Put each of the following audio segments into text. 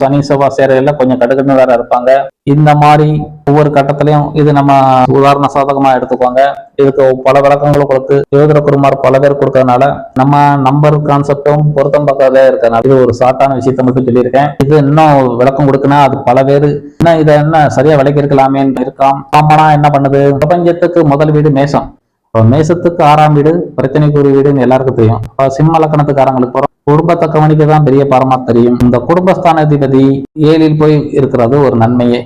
சனி செவ்வாய் சேரையில கொஞ்சம் கடுக்கன்னு வேற இருப்பாங்க. இந்த மாதிரி ஒவ்வொரு கட்டத்திலையும் இது நம்ம உதாரண சாதகமா எடுத்துக்கோங்க. இதுக்கு பல விளக்கங்களும் கொடுத்து ஜோதிட குருமார் பல பேர் கொடுக்கறதுனால நம்ம நம்பர் கான்செப்டும் பொருத்தம் பார்க்காதே இருக்கனால இது ஒரு ஷார்ட்டான விஷயத்த மட்டும் சொல்லியிருக்கேன். இது இன்னும் விளக்கம் கொடுக்கணும் அது பல பேர் இன்னும் இதை என்ன சரியா விளக்கி இருக்கலாமே இருக்கலாம். ஆமானா என்ன பண்ணுது? பிரபஞ்சத்துக்கு முதல் வீடு மேசம். மேசத்துக்கு 6ஆம் வீடு பிரச்சனைக்கு ஒரு வீடுன்னு எல்லாருக்கும் தெரியும். சிம்ம லக்கணத்துக்காரங்களுக்கு குடும்பத்தை கவனிக்க தான் பெரிய பாரமா தெரியும். இந்த குடும்பஸ்தானாதிபதி 7ல் போய் இருக்கிறது ஒரு நன்மையே.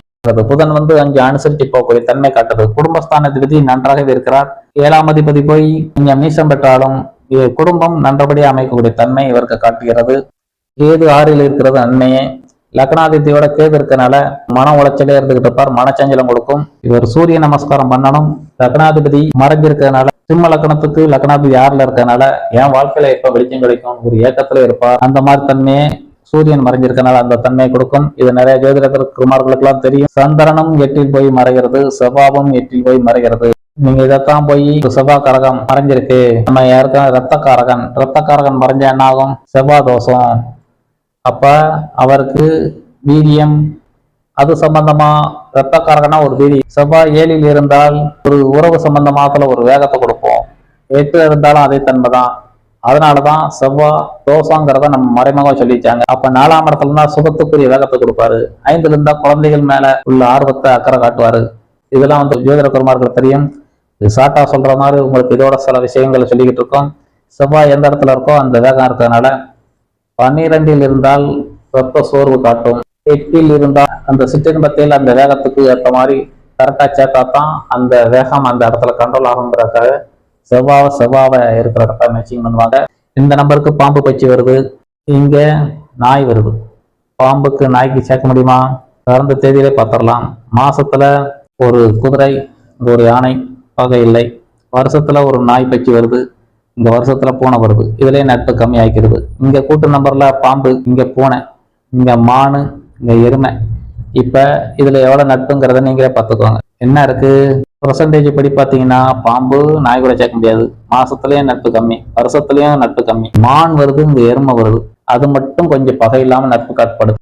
புதன் அங்கே அனுசரித்து போகக்கூடிய தன்மை காட்டுறது. குடும்பஸ்தானாதிபதி நன்றாகவே இருக்கிறார். 7ஆம் அதிபதி போய் இங்க மீசம் பெற்றாலும் குடும்பம் நன்றபடியாக அமைக்கக்கூடிய தன்மை இவருக்கு காட்டுகிறது. கேது 6ல் இருக்கிறது நன்மையே. லக்னாதிபதியோட கேது இருக்கனால மன உளைச்சலே இருந்துகிட்டு இருப்பார். மனச்சஞ்சலம் கொடுக்கும். இவர் சூரிய நமஸ்காரம் பண்ணணும். லக்னாதிபதி மறைஞ்சு இருக்கிறதுனால சிம்ம லக்னத்துக்கு லக்னாதிபதி 6ல இருக்கிறதுனால என் வாழ்க்கையில எப்ப வெளிச்சம் கிடைக்கும் ஒரு ஏக்கத்துல இருப்பார். அந்த மாதிரி தன்மையே சூரியன் மறைஞ்சிருக்கனால அந்த தன்மையை கொடுக்கும். இது நிறைய ஜோதிட குமார்களுக்கு எல்லாம் தெரியும். சந்திரனும் 8ல் போய் மறைகிறது. செவ்வாவும் 8ல் போய் மறைகிறது. நீங்க இதைத்தான் போய் செவ்வாய் காரகம் மறைஞ்சிருக்கு, நம்ம யாருக்கும் ரத்த காரகன் மறைஞ்ச என்ன ஆகும்? செவ்வாய் தோஷம். அப்ப அவருக்கு வீரியம் அது சம்பந்தமா ரத்தக்காரகனா ஒரு வீரி. செவ்வாய் 7ல் இருந்தால் ஒரு உறவு சம்பந்தமாத்துல ஒரு வேகத்தை கொடுப்போம். 8ல் இருந்தாலும் அதே தன்மைதான். அதனாலதான் செவ்வாய் தோஷங்கிறத நம்ம மறைமுகம் சொல்லிச்சாங்க. அப்ப 4ஆம் இடத்துல இருந்தா சுகத்துக்குரிய வேகத்தை கொடுப்பாரு. 5ல் இருந்தா குழந்தைகள் மேல உள்ள ஆர்வத்தை அக்கறை காட்டுவாரு. இதெல்லாம் ஜோதிட குருமார்கள் தெரியும். இது ஷார்ட்டா சொல்ற மாதிரி உங்களுக்கு இதோட சில விஷயங்களை சொல்லிக்கிட்டு இருக்கோம். செவ்வாய் எந்த இடத்துல இருக்கோ அந்த வேகம் இருக்கிறதுனால 12ல் இருந்தால் வெப்ப சோர்வு காட்டும். 8ல் இருந்தால் அந்த சிற்றின்பத்தில் அந்த வேகத்துக்கு ஏற்ற மாதிரி கரெக்டா சேர்த்தாதான் அந்த வேகம் அந்த இடத்துல கண்ட்ரோல் ஆகுங்கிறதுக்காக செவ்வாவை இருக்கிற இடத்த மேட்சிங் பண்ணுவாங்க. இந்த நம்பருக்கு பாம்பு பச்சி வருது. இங்க நாய் வருது. பாம்புக்கு நாய்க்கு சேர்க்க முடியுமா? பிறந்த தேதியிலே பார்த்துடலாம். மாசத்துல ஒரு குதிரை, ஒரு யானை வகை இல்லை. வருஷத்துல ஒரு நாய் பச்சி வருது. இந்த வருஷத்துல பூனை வருது. இதுலயே நட்பு கம்மி ஆகிக்கிறது. இங்க கூட்டு நம்பர்ல பாம்பு, இங்க பூனை, இங்க மானு, இங்க எருமை. இப்ப இதுல எவ்வளவு நட்புங்கிறத நீங்களே பார்த்துக்கோங்க. என்ன இருக்கு பெர்சன்டேஜ் படி பாத்தீங்கன்னா பாம்பு நாய் கூட சேர்க்க முடியாது. மாசத்துலயும் நட்பு கம்மி, வருஷத்துலயும் நட்பு கம்மி. மான் வருது, இங்க எருமை வருது. அது மட்டும் கொஞ்சம் பகை இல்லாம நட்பு காட்படுது.